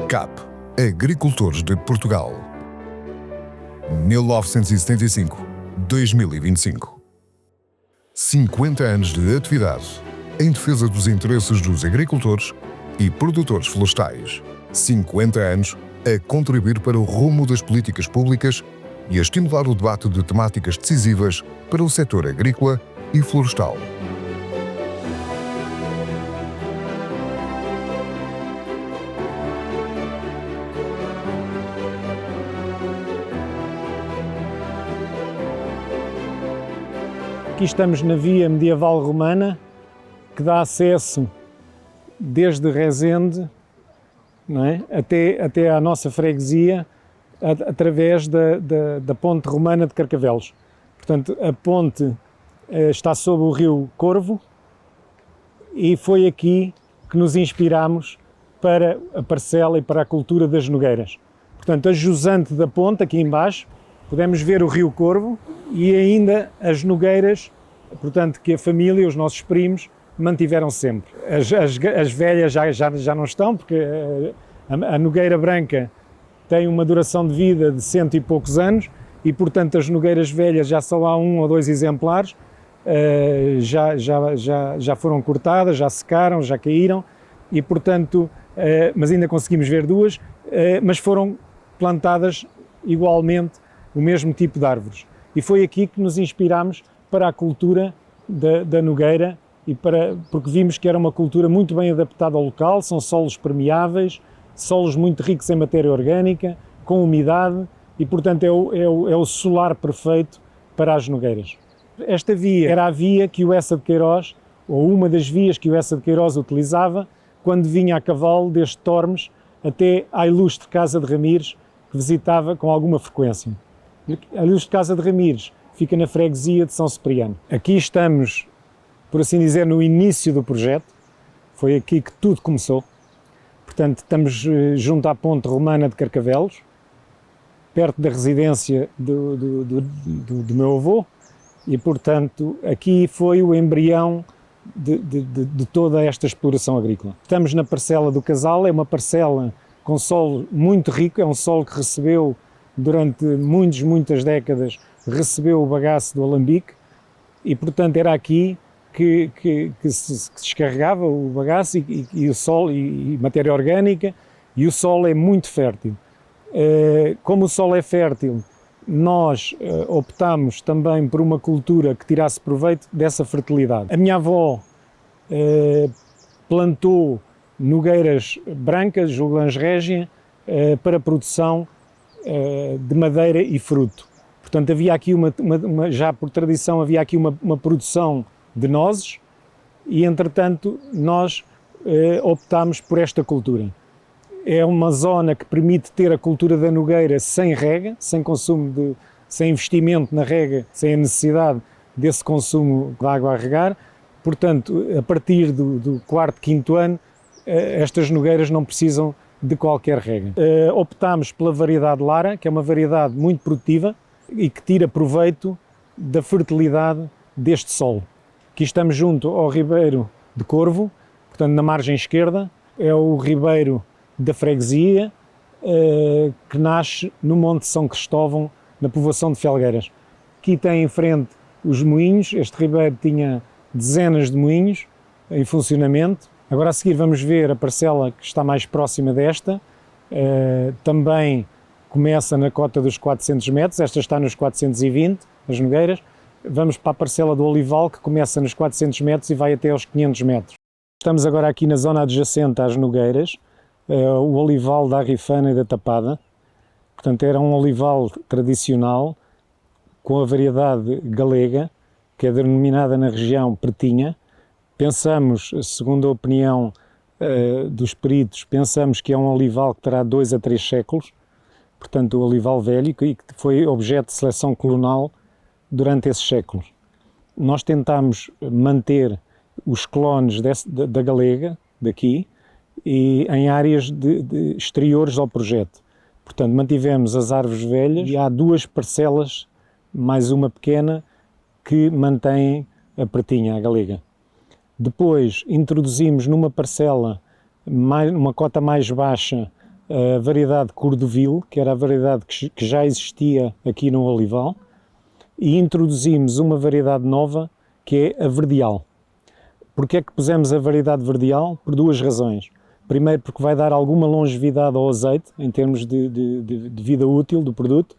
CAP, Agricultores de Portugal, 1975-2025. 50 anos de atividade em defesa dos interesses dos agricultores e produtores florestais. 50 anos a contribuir para o rumo das políticas públicas e a estimular o debate de temáticas decisivas para o setor agrícola e florestal. Aqui estamos na via medieval romana, que dá acesso desde Rezende, não é? até à nossa freguesia, através da ponte romana de Carcavelos. Portanto, a ponte está sob o rio Corvo e foi aqui que nos inspirámos para a parcela e para a cultura das nogueiras. Portanto, a jusante da ponte, aqui embaixo, podemos ver o rio Corvo e ainda as nogueiras, portanto, que a família, os nossos primos, mantiveram sempre. As velhas já não estão, porque a nogueira branca tem uma duração de vida de 100 e poucos anos e, portanto, as nogueiras velhas já só há 1 ou 2 exemplares, já foram cortadas, já secaram, já caíram e, portanto, mas ainda conseguimos ver 2, mas foram plantadas igualmente o mesmo tipo de árvores. E foi aqui que nos inspirámos para a cultura da nogueira, porque vimos que era uma cultura muito bem adaptada ao local, são solos permeáveis, solos muito ricos em matéria orgânica, com umidade e, portanto, é o solar perfeito para as nogueiras. Esta via era a via que o Eça de Queiroz, ou uma das vias que o Eça de Queiroz utilizava, quando vinha a cavalo desde Tormes até à ilustre Casa de Ramires, que visitava com alguma frequência. A ilustre Casa de Ramires fica na freguesia de São Cipriano. Aqui estamos, por assim dizer, no início do projeto, foi aqui que tudo começou. Portanto, estamos junto à ponte romana de Carcavelos, perto da residência do meu avô, e, portanto, aqui foi o embrião de toda esta exploração agrícola. Estamos na parcela do Casal, é uma parcela com solo muito rico, é um solo que recebeu, durante muitas décadas, recebeu o bagaço do alambique, e, portanto, era aqui que se descarregava o bagaço e o solo e matéria orgânica, e o solo é muito fértil. Como o solo é fértil, nós optámos também por uma cultura que tirasse proveito dessa fertilidade. A minha avó plantou nogueiras brancas, Juglans régia, para produção de madeira e fruto. Portanto, havia aqui já por tradição, havia aqui uma produção de nozes e, entretanto, nós optámos por esta cultura. É uma zona que permite ter a cultura da nogueira sem rega, sem investimento na rega, sem a necessidade desse consumo de água a regar. Portanto, a partir do 4º, 5º ano, estas nogueiras não precisam de qualquer rega. Optámos pela variedade Lara, que é uma variedade muito produtiva e que tira proveito da fertilidade deste solo. Aqui estamos junto ao Ribeiro de Corvo, portanto, na margem esquerda, é o ribeiro da freguesia, que nasce no Monte São Cristóvão, na povoação de Felgueiras. Aqui tem em frente os moinhos, este ribeiro tinha dezenas de moinhos em funcionamento. Agora a seguir vamos ver a parcela que está mais próxima desta, também começa na cota dos 400 metros, esta está nos 420, as nogueiras. Vamos para a parcela do Olival, que começa nos 400 metros e vai até aos 500 metros. Estamos agora aqui na zona adjacente às nogueiras, o olival da Arrifana e da Tapada. Portanto, era um olival tradicional, com a variedade galega, que é denominada na região pretinha. Pensamos, segundo a opinião dos peritos, pensamos que é um olival que terá 2 a 3 séculos, portanto o olival velho, e que foi objeto de seleção clonal durante esses séculos. Nós tentámos manter os clones da galega, daqui, e em áreas exteriores ao projeto. Portanto, mantivemos as árvores velhas e há 2 parcelas, mais uma pequena, que mantêm a pretinha, a galega. Depois introduzimos numa parcela, uma cota mais baixa, a variedade Cordovil, que era a variedade que já existia aqui no Olival, e introduzimos uma variedade nova, que é a Verdeal. Porquê é que pusemos a variedade Verdeal? Por duas razões. Primeiro, porque vai dar alguma longevidade ao azeite, em termos de vida útil do produto,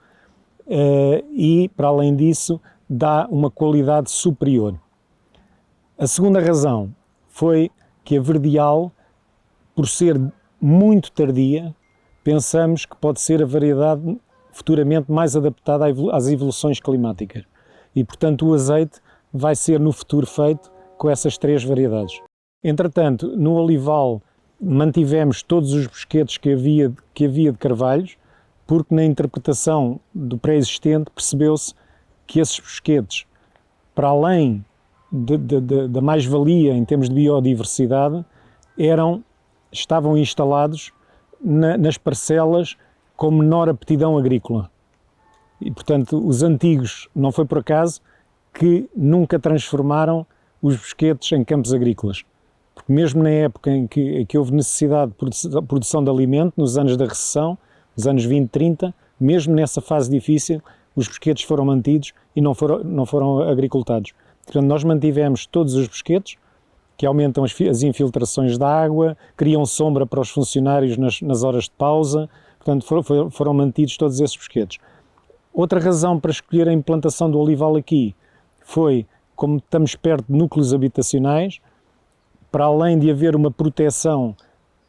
e, para além disso, dá uma qualidade superior. A segunda razão foi que a Verdeal, por ser muito tardia, pensamos que pode ser a variedade futuramente mais adaptada às evoluções climáticas. E, portanto, o azeite vai ser no futuro feito com essas três variedades. Entretanto, no Olival mantivemos todos os bosquetes que havia de carvalhos, porque na interpretação do pré-existente percebeu-se que esses bosquetes, para além da mais-valia em termos de biodiversidade, estavam instalados nas parcelas com menor aptidão agrícola. E, portanto, os antigos, não foi por acaso, que nunca transformaram os bosquetes em campos agrícolas. Porque mesmo na época em que houve necessidade de produção de alimento, nos anos da recessão, nos anos 20, 30, mesmo nessa fase difícil, os bosquetes foram mantidos e não foram agricultados. Portanto, nós mantivemos todos os bosquetes, que aumentam as infiltrações da água, criam sombra para os funcionários nas horas de pausa, portanto foram mantidos todos esses bosquetes. Outra razão para escolher a implantação do olival aqui foi, como estamos perto de núcleos habitacionais, para além de haver uma proteção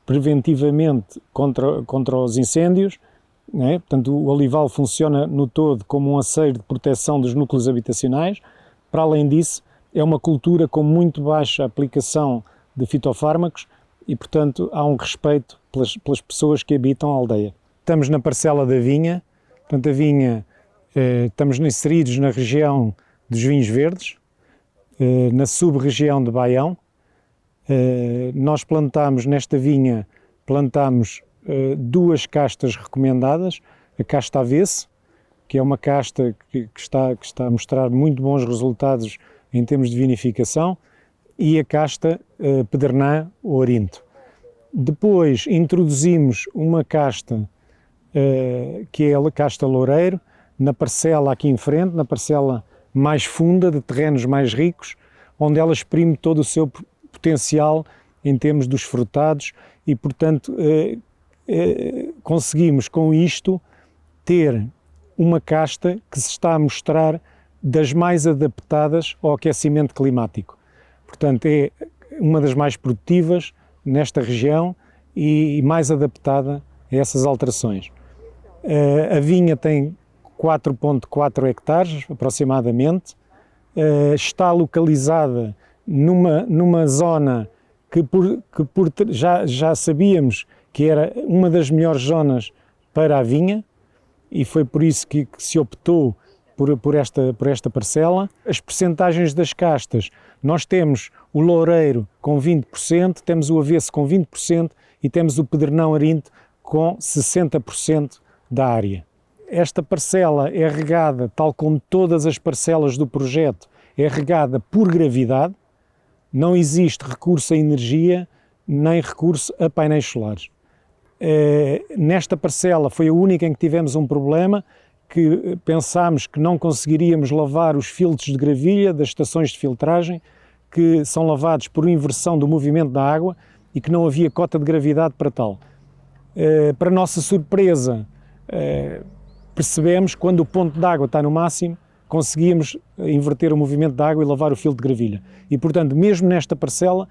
preventivamente contra os incêndios, né? Portanto, o olival funciona no todo como um aceiro de proteção dos núcleos habitacionais. Para além disso, é uma cultura com muito baixa aplicação de fitofármacos e, portanto, há um respeito pelas pessoas que habitam a aldeia. Estamos na parcela da vinha, portanto, a vinha, estamos inseridos na região dos vinhos verdes, na sub-região de Baião. Nós plantamos nesta vinha, duas castas recomendadas, a casta avesso, que é uma casta que está a mostrar muito bons resultados em termos de vinificação, e a casta Pedernã ou Arinto. Depois introduzimos uma casta, que é a casta Loureiro, na parcela aqui em frente, na parcela mais funda, de terrenos mais ricos, onde ela exprime todo o seu potencial em termos dos frutados e, portanto, conseguimos com isto ter uma casta que se está a mostrar das mais adaptadas ao aquecimento climático. Portanto, é uma das mais produtivas nesta região e mais adaptada a essas alterações. A vinha tem 4,4 hectares, aproximadamente, está localizada numa zona que já sabíamos que era uma das melhores zonas para a vinha, e foi por isso que se optou por esta parcela. As percentagens das castas, nós temos o Loureiro com 20%, temos o Avesso com 20% e temos o Pedernão Arinto com 60% da área. Esta parcela é regada, tal como todas as parcelas do projeto, é regada por gravidade, não existe recurso a energia nem recurso a painéis solares. Nesta parcela foi a única em que tivemos um problema, que pensámos que não conseguiríamos lavar os filtros de gravilha das estações de filtragem, que são lavados por inversão do movimento da água e que não havia cota de gravidade para tal. Para nossa surpresa, percebemos que quando o ponto de água está no máximo, conseguíamos inverter o movimento da água e lavar o filtro de gravilha. E, portanto, mesmo nesta parcela,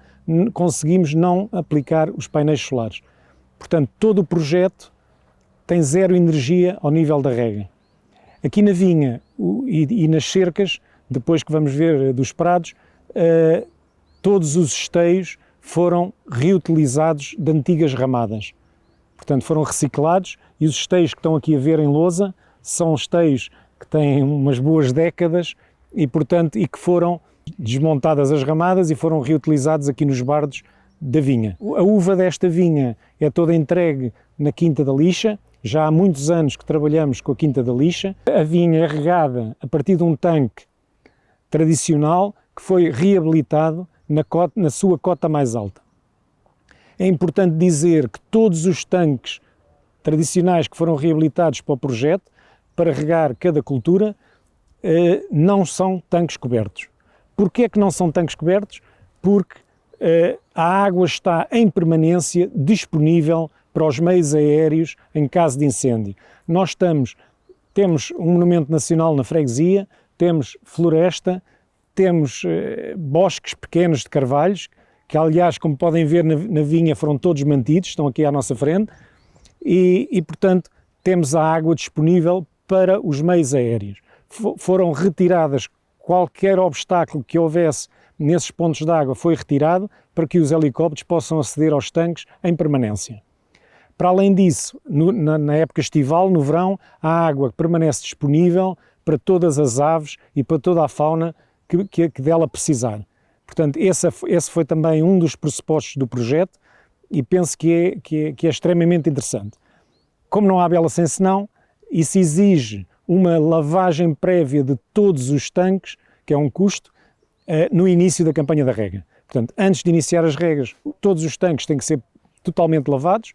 conseguimos não aplicar os painéis solares. Portanto, todo o projeto tem zero energia ao nível da rega. Aqui na vinha e nas cercas, depois que vamos ver dos prados, todos os esteios foram reutilizados de antigas ramadas. Portanto, foram reciclados, e os esteios que estão aqui a ver em lousa são esteios que têm umas boas décadas e, portanto, que foram desmontadas as ramadas e foram reutilizados aqui nos bardos da vinha. A uva desta vinha é toda entregue na Quinta da Lixa. Já há muitos anos que trabalhamos com a Quinta da Lixa. A vinha é regada a partir de um tanque tradicional que foi reabilitado na sua cota mais alta. É importante dizer que todos os tanques tradicionais que foram reabilitados para o projeto, para regar cada cultura, não são tanques cobertos. Porquê é que não são tanques cobertos? Porque a água está em permanência disponível para os meios aéreos em caso de incêndio. Nós temos um monumento nacional na freguesia, temos floresta, temos bosques pequenos de carvalhos, que aliás, como podem ver na vinha, foram todos mantidos, estão aqui à nossa frente, e portanto temos a água disponível para os meios aéreos. Foram retiradas, qualquer obstáculo que houvesse nesses pontos de água foi retirado para que os helicópteros possam aceder aos tanques em permanência. Para além disso, na época estival, no verão, a água permanece disponível para todas as aves e para toda a fauna que dela precisar. Portanto, esse foi também um dos pressupostos do projeto e penso que é extremamente interessante. Como não há bela sem senão, isso exige uma lavagem prévia de todos os tanques, que é um custo, no início da campanha da rega. Portanto, antes de iniciar as regas, todos os tanques têm que ser totalmente lavados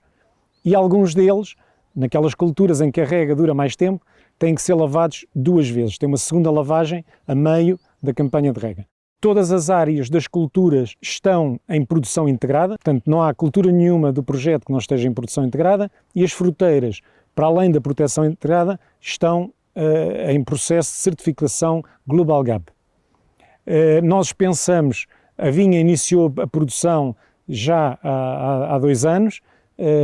e alguns deles, naquelas culturas em que a rega dura mais tempo, têm que ser lavados 2 vezes. Tem uma segunda lavagem a meio da campanha de rega. Todas as áreas das culturas estão em produção integrada, portanto não há cultura nenhuma do projeto que não esteja em produção integrada e as fruteiras, para além da proteção integrada, estão em processo de certificação Global Gap. Nós pensamos, a vinha iniciou a produção já há 2 anos,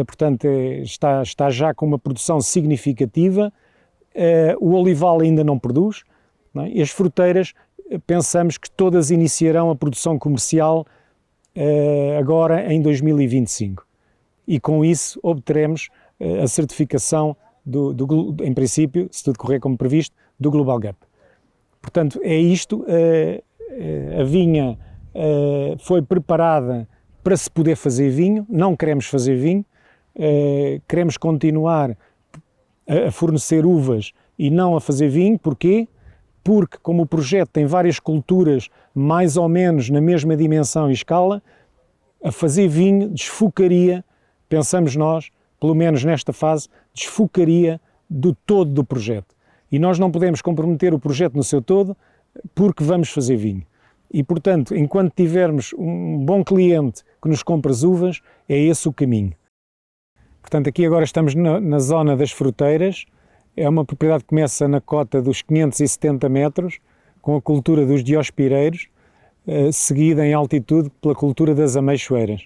portanto está já com uma produção significativa, o olival ainda não produz, não é? E as fruteiras pensamos que todas iniciarão a produção comercial agora em 2025 e com isso obteremos a certificação em princípio, se tudo correr como previsto, do Global Gap. Portanto, é isto, a vinha foi preparada para se poder fazer vinho, não queremos fazer vinho, queremos continuar a fornecer uvas e não a fazer vinho. Porquê? Porque como o projeto tem várias culturas mais ou menos na mesma dimensão e escala, a fazer vinho desfocaria, pensamos nós, pelo menos nesta fase, desfocaria do todo do projeto. E nós não podemos comprometer o projeto no seu todo porque vamos fazer vinho. E, portanto, enquanto tivermos um bom cliente que nos compra as uvas, é esse o caminho. Portanto, aqui agora estamos na zona das fruteiras. É uma propriedade que começa na cota dos 570 metros, com a cultura dos diospireiros, seguida em altitude pela cultura das ameixoeiras.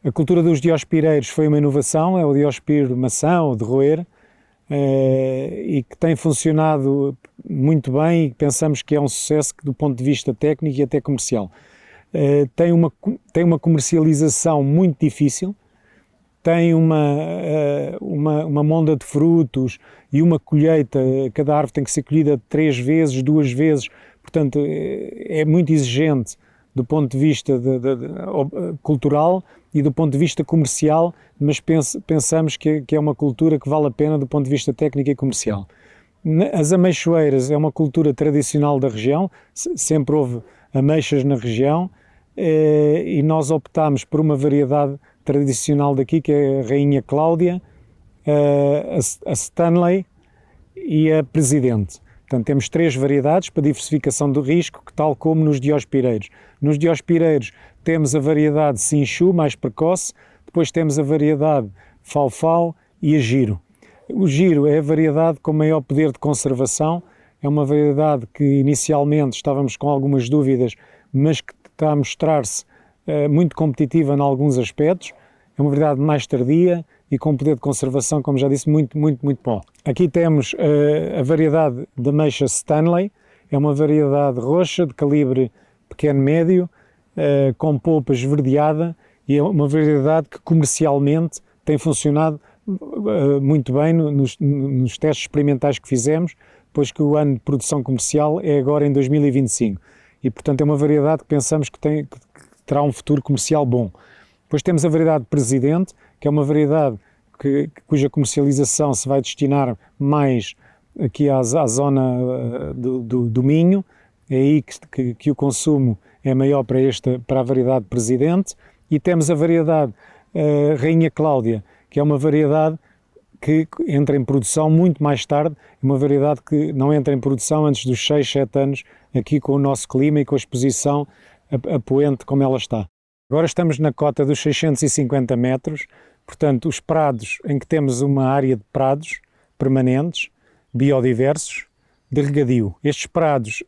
A cultura dos diospireiros foi uma inovação, é o diospiro maçã ou de roer, e que tem funcionado muito bem e pensamos que é um sucesso do ponto de vista técnico e até comercial. Tem uma comercialização muito difícil, tem uma monda de frutos e uma colheita, cada árvore tem que ser colhida 3 vezes, 2 vezes, portanto é muito exigente do ponto de vista cultural e do ponto de vista comercial, mas pensamos que é uma cultura que vale a pena do ponto de vista técnico e comercial. As ameixoeiras é uma cultura tradicional da região, sempre houve ameixas na região, e nós optámos por uma variedade tradicional daqui, que é a Rainha Cláudia, a Stanley e a Presidente. Portanto, temos 3 variedades para diversificação do risco, que tal como nos diospireiros. Nos diospireiros temos a variedade Sinchu, mais precoce, depois temos a variedade Fau-Fau e a Giro. O Giro é a variedade com maior poder de conservação, é uma variedade que inicialmente estávamos com algumas dúvidas, mas que está a mostrar-se muito competitiva em alguns aspectos, é uma variedade mais tardia e com poder de conservação, como já disse, muito bom. Aqui temos a variedade de ameixa Stanley, é uma variedade roxa de calibre pequeno-médio, com polpa esverdeada, e é uma variedade que comercialmente tem funcionado muito bem nos testes experimentais que fizemos, pois que o ano de produção comercial é agora em 2025 e portanto é uma variedade que pensamos que terá um futuro comercial bom. Depois temos a variedade Presidente, que é uma variedade cuja comercialização se vai destinar mais aqui à zona do Minho, é aí que o consumo é maior para a variedade Presidente, e temos a variedade Rainha Cláudia, que é uma variedade que entra em produção muito mais tarde, uma variedade que não entra em produção antes dos 6, 7 anos, aqui com o nosso clima e com a exposição a poente como ela está. Agora estamos na cota dos 650 metros, portanto os prados em que temos uma área de prados permanentes, biodiversos, de regadio. Estes prados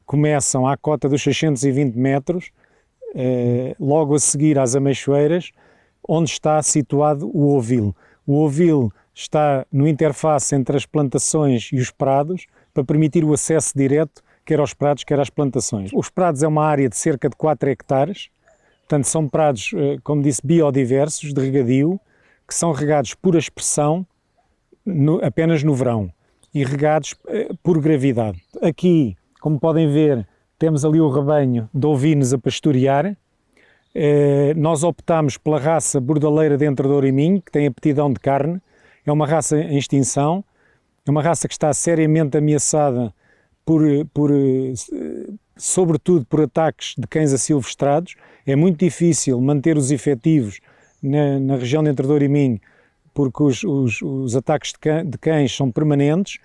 começam à cota dos 620 metros, logo a seguir às ameixoeiras, onde está situado o ovil. O ovil está no interface entre as plantações e os prados, para permitir o acesso direto, quer aos prados, quer às plantações. Os prados é uma área de cerca de 4 hectares, portanto são prados, como disse, biodiversos, de regadio, que são regados por aspersão apenas no verão e regados por gravidade. Aqui, como podem ver, temos ali o rebanho de ovinos a pastorear. Nós optámos pela raça bordaleira de Entrador e Minho, que tem aptidão de carne. É uma raça em extinção, é uma raça que está seriamente ameaçada sobretudo por ataques de cães asilvestrados. É muito difícil manter os efetivos na região de Entrador e Minho, porque os ataques de cães são permanentes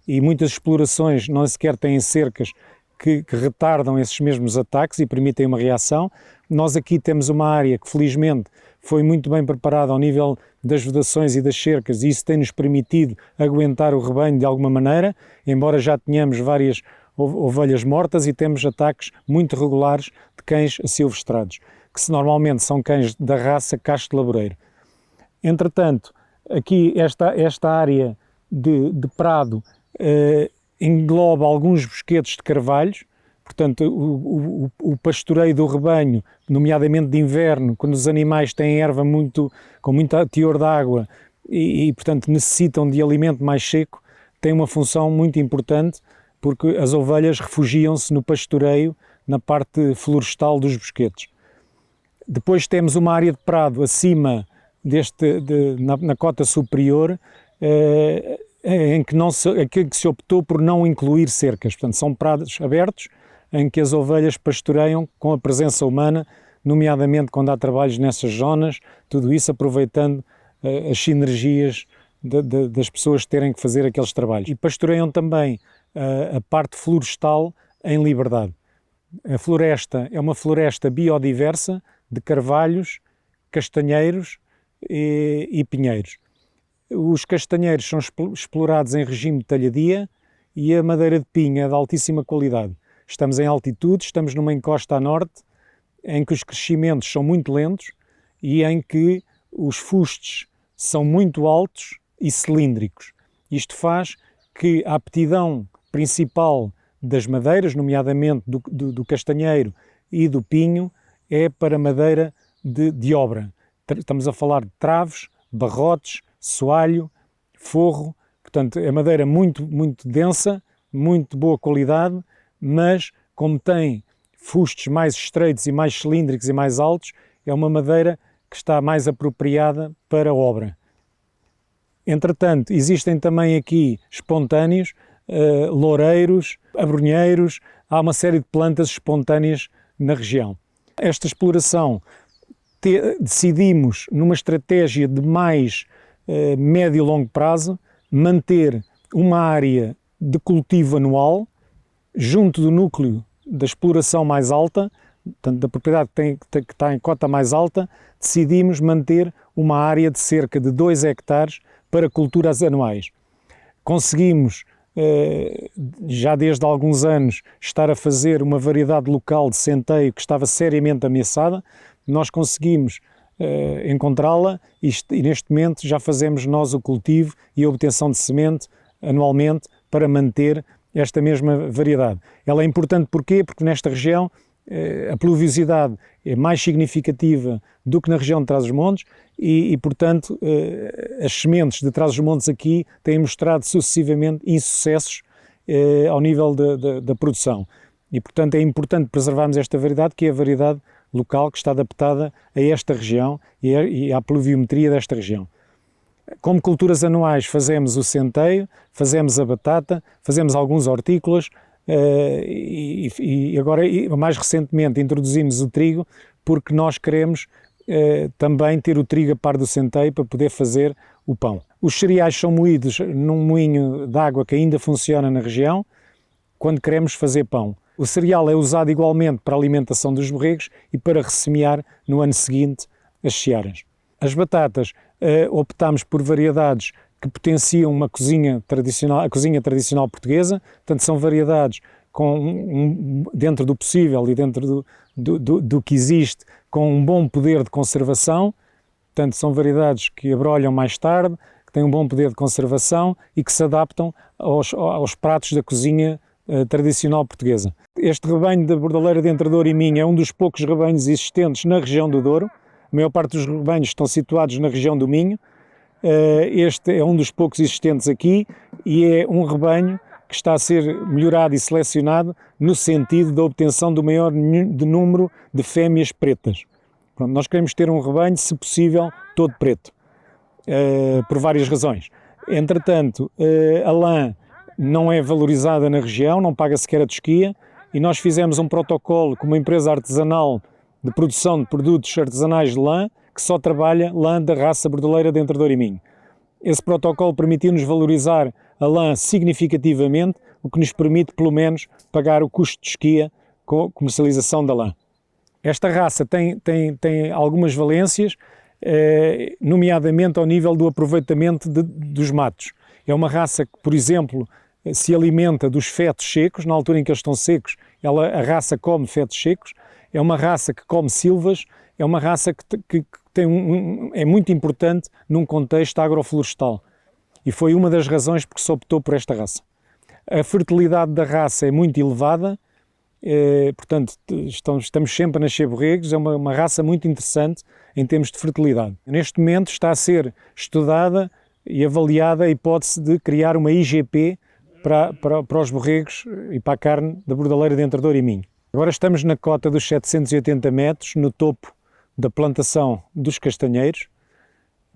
e muitas explorações não sequer têm cercas que retardam esses mesmos ataques e permitem uma reação. Nós aqui temos uma área que felizmente foi muito bem preparada ao nível das vedações e das cercas, e isso tem-nos permitido aguentar o rebanho de alguma maneira, embora já tenhamos várias ovelhas mortas e temos ataques muito regulares de cães asilvestrados, que normalmente são cães da raça Casto Laboreiro. Entretanto, aqui esta área de prado engloba alguns bosquetos de carvalhos, portanto o pastoreio do rebanho, nomeadamente de inverno, quando os animais têm erva com muito teor de água e portanto necessitam de alimento mais seco, tem uma função muito importante, porque as ovelhas refugiam-se no pastoreio na parte florestal dos bosquetos. Depois temos uma área de prado acima na cota superior, em que se optou por não incluir cercas. Portanto, são prados abertos em que as ovelhas pastoreiam com a presença humana, nomeadamente quando há trabalhos nessas zonas, tudo isso aproveitando as sinergias das pessoas terem que fazer aqueles trabalhos. E pastoreiam também a parte florestal em liberdade. A floresta é uma floresta biodiversa de carvalhos, castanheiros e pinheiros. Os castanheiros são explorados em regime de talhadia e a madeira de pinho é de altíssima qualidade. Estamos em altitude, estamos numa encosta a norte, em que os crescimentos são muito lentos e em que os fustes são muito altos e cilíndricos. Isto faz que a aptidão principal das madeiras, nomeadamente do castanheiro e do pinho, é para madeira de obra. Estamos a falar de traves, barrotes, soalho, forro, portanto é madeira muito, muito densa, muito boa qualidade, mas como tem fustes mais estreitos e mais cilíndricos e mais altos, é uma madeira que está mais apropriada para a obra. Entretanto, existem também aqui espontâneos, loureiros, abrunheiros, há uma série de plantas espontâneas na região. Esta exploração decidimos, numa estratégia de mais médio e longo prazo, manter uma área de cultivo anual junto do núcleo da exploração mais alta, portanto, da propriedade que está em cota mais alta, decidimos manter uma área de cerca de 2 hectares para culturas anuais. Conseguimos, já desde há alguns anos, estar a fazer uma variedade local de centeio que estava seriamente ameaçada. Nós conseguimos encontrá-la e neste momento já fazemos nós o cultivo e a obtenção de semente anualmente para manter esta mesma variedade. Ela é importante porquê? Porque nesta região a pluviosidade é mais significativa do que na região de Trás-os-Montes e portanto, as sementes de Trás-os-Montes aqui têm mostrado sucessivamente insucessos ao nível da produção. E, portanto, é importante preservarmos esta variedade, que é a variedade local que está adaptada a esta região e à pluviometria desta região. Como culturas anuais fazemos o centeio, fazemos a batata, fazemos alguns hortícolas e agora, mais recentemente, introduzimos o trigo porque nós queremos também ter o trigo a par do centeio para poder fazer o pão. Os cereais são moídos num moinho de água que ainda funciona na região, quando queremos fazer pão. O cereal é usado igualmente para a alimentação dos borregos e para ressemear no ano seguinte as searas. As batatas, optámos por variedades que potenciam uma cozinha tradicional, a cozinha tradicional portuguesa, portanto são variedades dentro do possível e dentro do que existe, com um bom poder de conservação, portanto são variedades que abrolham mais tarde, que têm um bom poder de conservação e que se adaptam aos pratos da cozinha tradicional portuguesa. Este rebanho da Bordaleira de Entre Douro e Minho é um dos poucos rebanhos existentes na região do Douro. A maior parte dos rebanhos estão situados na região do Minho. Este é um dos poucos existentes aqui e é um rebanho que está a ser melhorado e selecionado no sentido da obtenção do maior número de fêmeas pretas. Pronto, nós queremos ter um rebanho, se possível, todo preto, por várias razões. Entretanto, a lã não é valorizada na região, não paga sequer a tosquia, e nós fizemos um protocolo com uma empresa artesanal de produção de produtos artesanais de lã, que só trabalha lã da raça Bordaleira de Entre Douro e Minho. Esse protocolo permitiu-nos valorizar a lã significativamente, o que nos permite, pelo menos, pagar o custo de esquia com a comercialização da lã. Esta raça tem algumas valências, nomeadamente ao nível do aproveitamento dos matos. É uma raça que, por exemplo, se alimenta dos fetos secos, na altura em que eles estão secos, a raça come fetos secos, é uma raça que come silvas, é uma raça que é muito importante num contexto agroflorestal. E foi uma das razões porque se optou por esta raça. A fertilidade da raça é muito elevada, portanto estamos sempre a nascer borregos, é uma raça muito interessante em termos de fertilidade. Neste momento está a ser estudada e avaliada a hipótese de criar uma IGP para os borregos e para a carne da Bordaleira de Entre Douro e Minho. Agora estamos na cota dos 780 metros, no topo da plantação dos castanheiros.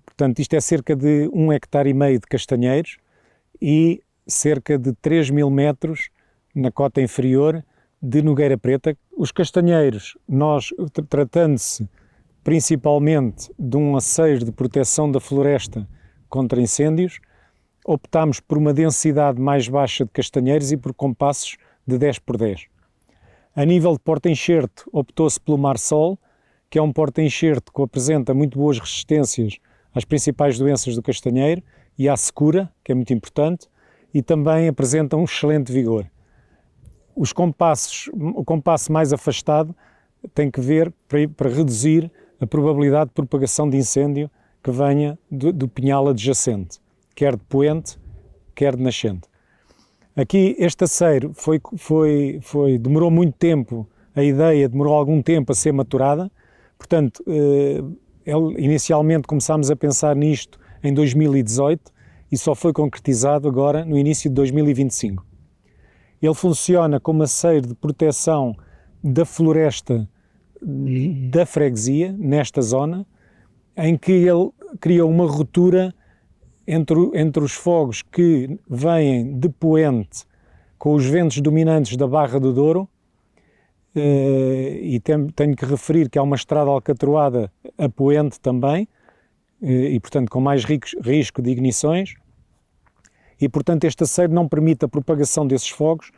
Portanto, isto é cerca de 1,5 hectares de castanheiros e cerca de 3.000 metros na cota inferior de nogueira preta. Os castanheiros, tratando-se principalmente de um aceiro de proteção da floresta contra incêndios, optámos por uma densidade mais baixa de castanheiros e por compassos de 10x10. A nível de porta-enxerto, optou-se pelo Marsol, que é um porta-enxerto que apresenta muito boas resistências às principais doenças do castanheiro e à secura, que é muito importante, e também apresenta um excelente vigor. O compasso mais afastado tem que ver para reduzir a probabilidade de propagação de incêndio que venha do pinhal adjacente, quer de poente, quer de nascente. Aqui este aceiro demorou muito tempo, a ideia demorou algum tempo a ser maturada, portanto, inicialmente começámos a pensar nisto em 2018 e só foi concretizado agora no início de 2025. Ele funciona como aceiro de proteção da floresta da freguesia, nesta zona, em que ele cria uma ruptura entre os fogos que vêm de poente com os ventos dominantes da Barra do Douro, e tenho que referir que há uma estrada alcatroada a poente também, e portanto com mais risco de ignições, e portanto este aceiro não permite a propagação desses fogos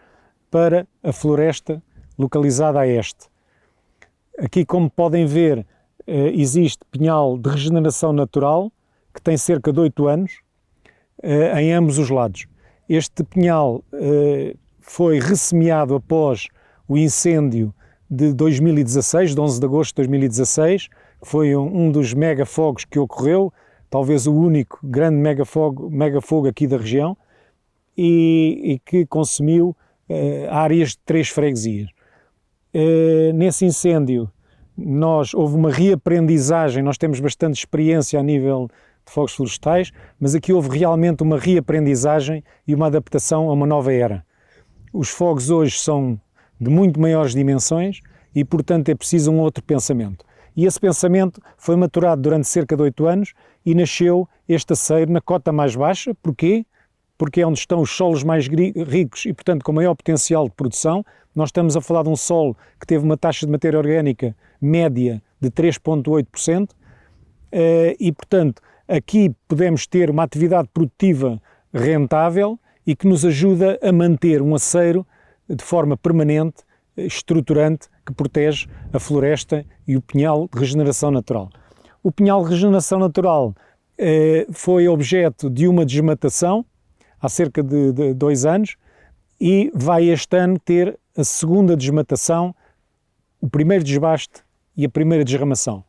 para a floresta localizada a este. Aqui, como podem ver, existe pinhal de regeneração natural, que tem cerca de 8 anos, em ambos os lados. Este pinhal foi ressemeado após o incêndio de 2016, de 11 de agosto de 2016, que foi um dos megafogos que ocorreu, talvez o único grande megafogo aqui da região, e que consumiu áreas de 3 freguesias. Nesse incêndio houve uma reaprendizagem, nós temos bastante experiência a nível de fogos florestais, mas aqui houve realmente uma reaprendizagem e uma adaptação a uma nova era. Os fogos hoje são de muito maiores dimensões e, portanto, é preciso um outro pensamento. E esse pensamento foi maturado durante cerca de 8 anos e nasceu este aceiro na cota mais baixa. Porquê? porque é onde estão os solos mais ricos e, portanto, com maior potencial de produção. Nós estamos a falar de um solo que teve uma taxa de matéria orgânica média de 3,8%, e, portanto, aqui podemos ter uma atividade produtiva rentável e que nos ajuda a manter um aceiro de forma permanente, estruturante, que protege a floresta e o pinhal de regeneração natural. O pinhal de regeneração natural foi objeto de uma desmatação há cerca de 2 anos e vai este ano ter a segunda desmatação, o primeiro desbaste e a primeira desramação.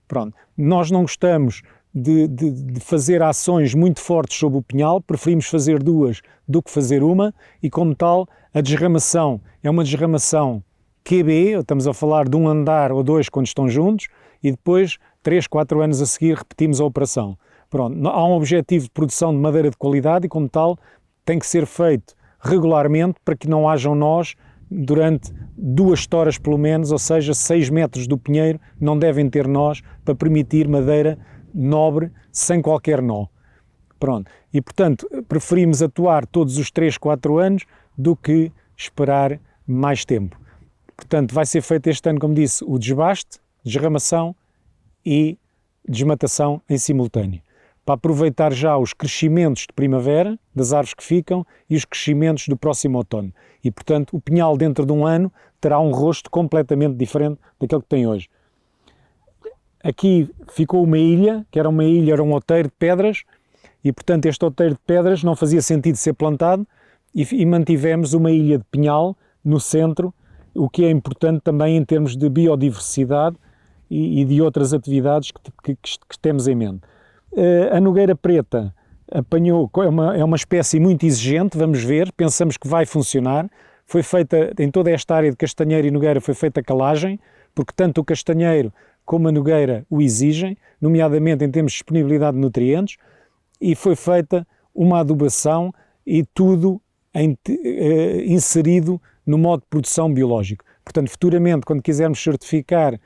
Pronto. Nós não gostamos de fazer ações muito fortes sobre o pinhal, preferimos fazer 2 do que fazer uma, e como tal a desramação é uma desramação QB, estamos a falar de 1 andar ou 2 quando estão juntos, e depois 3, 4 anos a seguir repetimos a operação. Pronto. Há um objetivo de produção de madeira de qualidade e como tal tem que ser feito regularmente para que não hajam nós durante 2 toras pelo menos, ou seja, 6 metros do pinheiro não devem ter nós para permitir madeira nobre sem qualquer nó. Pronto. E portanto preferimos atuar todos os 3, 4 anos do que esperar mais tempo. Portanto vai ser feito este ano, como disse, o desbaste, desramação e desmatação em simultâneo, para aproveitar já os crescimentos de primavera das árvores que ficam e os crescimentos do próximo outono. E, portanto, o pinhal dentro de 1 ano terá um rosto completamente diferente daquele que tem hoje. Aqui ficou uma ilha, que era um outeiro de pedras, e, portanto, este outeiro de pedras não fazia sentido ser plantado e mantivemos uma ilha de pinhal no centro, o que é importante também em termos de biodiversidade e de outras atividades que temos em mente. A nogueira preta é uma espécie muito exigente, vamos ver, pensamos que vai funcionar. Foi feita, em toda esta área de castanheiro e nogueira, foi feita a calagem, porque tanto o castanheiro como a nogueira o exigem, nomeadamente em termos de disponibilidade de nutrientes, e foi feita uma adubação e tudo inserido no modo de produção biológico. Portanto, futuramente, quando quisermos certificar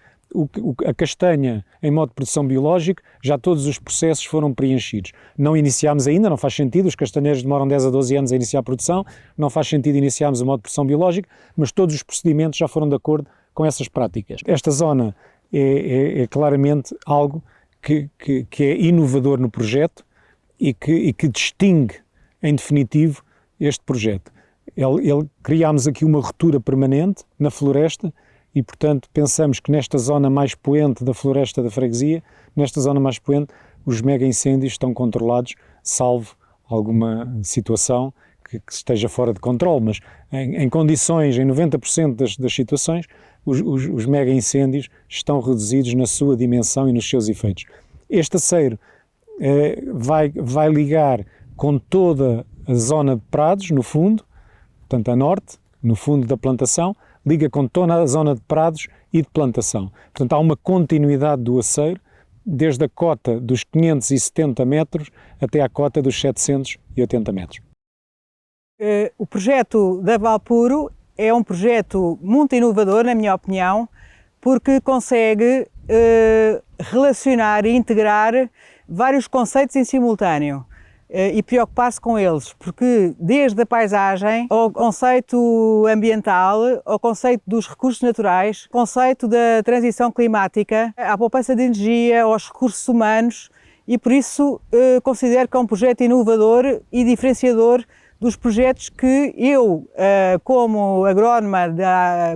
a castanha em modo de produção biológico, já todos os processos foram preenchidos. Não iniciámos ainda, não faz sentido, os castanheiros demoram 10 a 12 anos a iniciar a produção, não faz sentido iniciarmos o modo de produção biológico, mas todos os procedimentos já foram de acordo com essas práticas. Esta zona é claramente algo que é inovador no projeto e que distingue, em definitivo, este projeto. Criámos aqui uma ruptura permanente na floresta e, portanto, pensamos que nesta zona mais poente da floresta da freguesia, nesta zona mais poente, os mega incêndios estão controlados, salvo alguma situação que esteja fora de controle, mas em condições, em 90% das situações, os mega incêndios estão reduzidos na sua dimensão e nos seus efeitos. Este aceiro vai ligar com toda a zona de prados, no fundo, portanto a norte, no fundo da plantação, liga com toda a zona de prados e de plantação. Portanto, há uma continuidade do aceiro, desde a cota dos 570 metros até à cota dos 780 metros. O projeto da Valpuro é um projeto muito inovador, na minha opinião, porque consegue relacionar e integrar vários conceitos em simultâneo e preocupar-se com eles, porque desde a paisagem ao conceito ambiental, ao conceito dos recursos naturais, conceito da transição climática, à poupança de energia, aos recursos humanos, e por isso considero que é um projeto inovador e diferenciador dos projetos que eu, como agrónoma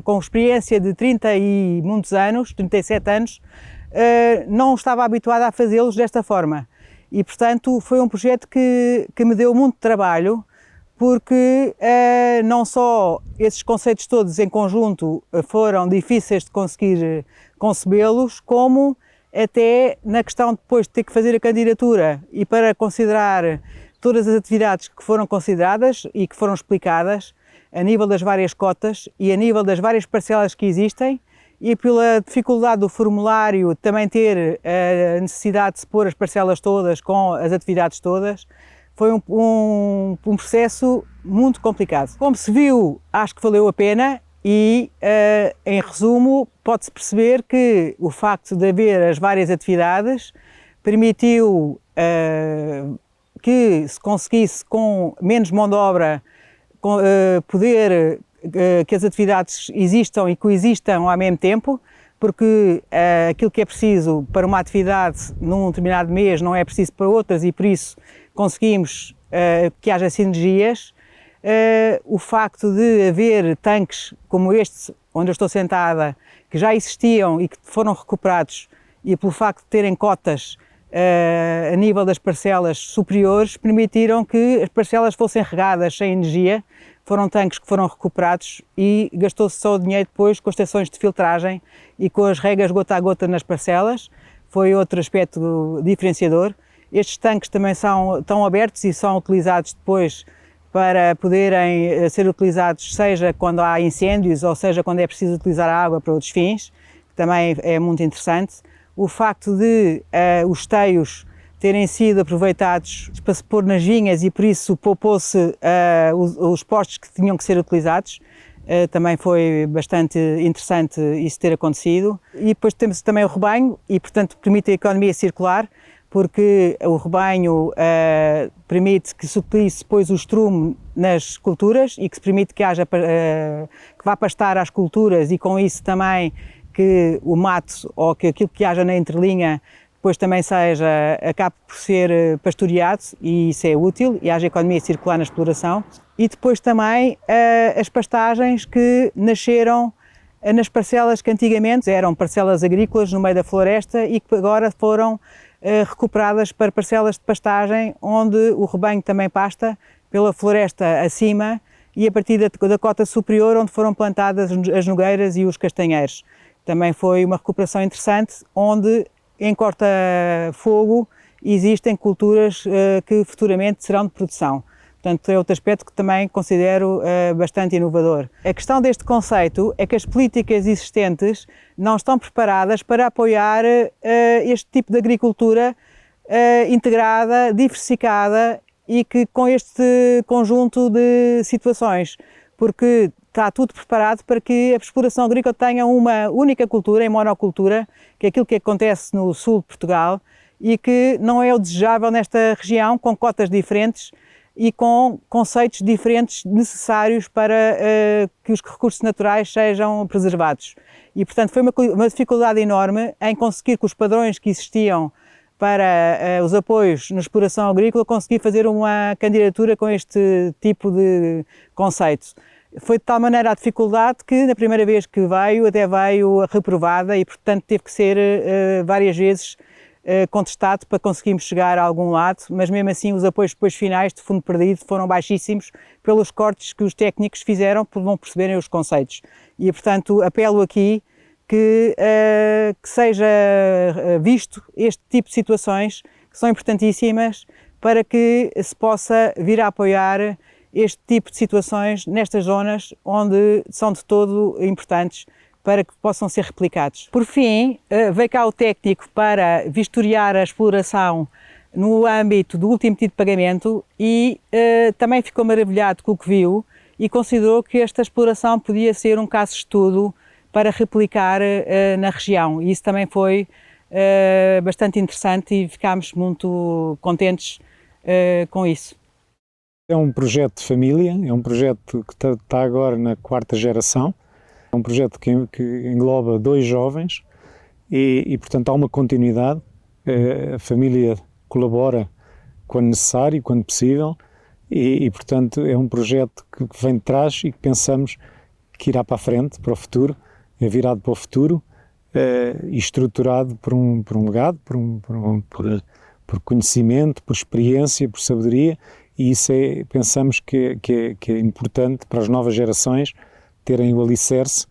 com experiência de 30 e muitos anos, 37 anos, não estava habituada a fazê-los desta forma. E, portanto, foi um projeto que me deu muito trabalho, porque não só esses conceitos todos em conjunto foram difíceis de conseguir concebê-los, como até na questão depois de ter que fazer a candidatura e para considerar todas as atividades que foram consideradas e que foram explicadas a nível das várias cotas e a nível das várias parcelas que existem, e pela dificuldade do formulário também ter a necessidade de se pôr as parcelas todas com as atividades todas, foi um processo muito complicado. Como se viu, acho que valeu a pena e, em resumo, pode-se perceber que o facto de haver as várias atividades permitiu que se conseguisse com menos mão de obra que as atividades existam e coexistam ao mesmo tempo, porque aquilo que é preciso para uma atividade num determinado mês não é preciso para outras e por isso conseguimos que haja sinergias. O facto de haver tanques como este, onde eu estou sentada, que já existiam e que foram recuperados, e pelo facto de terem cotas a nível das parcelas superiores, permitiram que as parcelas fossem regadas sem energia. Foram tanques que foram recuperados e gastou-se só o dinheiro depois com as estações de filtragem e com as regas gota a gota nas parcelas. Foi outro aspecto diferenciador. Estes tanques também estão abertos e são utilizados depois para poderem ser utilizados seja quando há incêndios ou seja quando é preciso utilizar a água para outros fins, que também é muito interessante. O facto de os esteios terem sido aproveitados para se pôr nas vinhas e por isso poupou-se os postos que tinham que ser utilizados, também foi bastante interessante isso ter acontecido. E depois temos também o rebanho e, portanto, permite a economia circular, porque o rebanho permite que se utilize depois o estrume nas culturas e que se permite que que vá pastar às culturas e com isso também que o mato ou que aquilo que haja na entrelinha depois também acabe por ser pastoreado e isso é útil e haja economia circular na exploração. E depois também as pastagens que nasceram nas parcelas que antigamente eram parcelas agrícolas no meio da floresta e que agora foram recuperadas para parcelas de pastagem onde o rebanho também pasta pela floresta acima e a partir da cota superior onde foram plantadas as nogueiras e os castanheiros. Também foi uma recuperação interessante onde em corta-fogo existem culturas que futuramente serão de produção. Portanto, é outro aspecto que também considero bastante inovador. A questão deste conceito é que as políticas existentes não estão preparadas para apoiar este tipo de agricultura integrada, diversificada e que com este conjunto de situações, porque está tudo preparado para que a exploração agrícola tenha uma única cultura, em monocultura, que é aquilo que acontece no sul de Portugal e que não é o desejável nesta região, com cotas diferentes e com conceitos diferentes necessários para que os recursos naturais sejam preservados. E, portanto, foi uma dificuldade enorme em conseguir que os padrões que existiam para os apoios na exploração agrícola, conseguir fazer uma candidatura com este tipo de conceito. Foi de tal maneira a dificuldade que na primeira vez que veio, até veio reprovada e, portanto, teve que ser várias vezes contestado para conseguirmos chegar a algum lado, mas mesmo assim os apoios depois finais de fundo perdido foram baixíssimos pelos cortes que os técnicos fizeram por não perceberem os conceitos. E, portanto, apelo aqui que seja visto este tipo de situações que são importantíssimas para que se possa vir a apoiar este tipo de situações nestas zonas onde são de todo importantes para que possam ser replicados. Por fim, veio cá o técnico para vistoriar a exploração no âmbito do último pedido de pagamento e também ficou maravilhado com o que viu e considerou que esta exploração podia ser um caso de estudo para replicar na região e isso também foi bastante interessante e ficámos muito contentes com isso. É um projeto de família, é um projeto que está agora na 4ª geração, é um projeto que engloba 2 jovens e, portanto, há uma continuidade, a família colabora quando necessário e quando possível e, portanto, é um projeto que vem de trás e que pensamos que irá para a frente, para o futuro, é virado para o futuro e estruturado por um legado, por conhecimento, por experiência, por sabedoria. E isso pensamos que é importante para as novas gerações terem o alicerce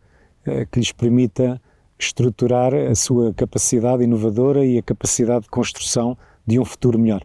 que lhes permita estruturar a sua capacidade inovadora e a capacidade de construção de um futuro melhor.